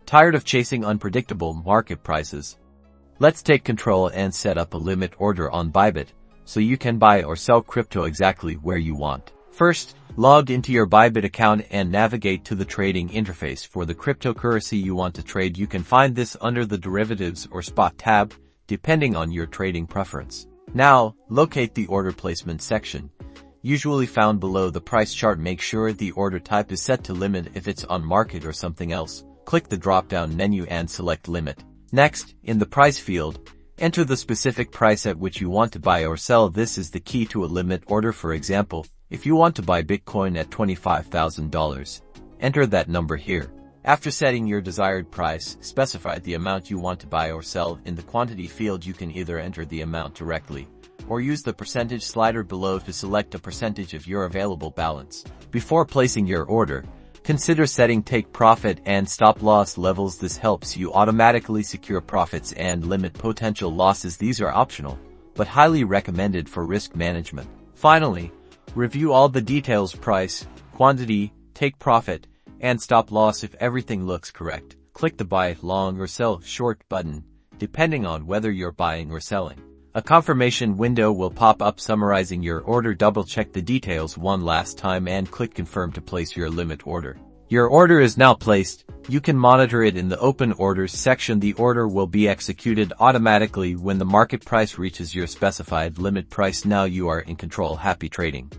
Tired of chasing unpredictable market prices? Let's take control and set up a limit order on Bybit, so you can buy or sell crypto exactly where you want. First, log into your Bybit account and navigate to the trading interface for the cryptocurrency you want to trade. You can find this under the derivatives or spot tab, depending on your trading preference. Now, locate the order placement section, usually found below the price chart. Make sure the order type is set to limit if it's on market or something else. Click the drop-down menu and select limit. Next, in the price field, enter the specific price at which you want to buy or sell. This is the key to a limit order. For example, if you want to buy Bitcoin at $25,000, enter that number here. After setting your desired price, specify the amount you want to buy or sell. In the quantity field, you can either enter the amount directly or use the percentage slider below to select a percentage of your available balance. Before placing your order, consider setting take profit and stop loss levels. This helps you automatically secure profits and limit potential losses. These are optional, but highly recommended for risk management. Finally, review all the details: price, quantity, take profit, and stop loss. If everything looks correct, click the buy long or sell short button, depending on whether you're buying or selling. A confirmation window will pop up summarizing your order. Double-check the details one last time and click confirm to place your limit order. Your order is now placed. You can monitor it in the open orders section. The order will be executed automatically when the market price reaches your specified limit price. Now you are in control. Happy trading.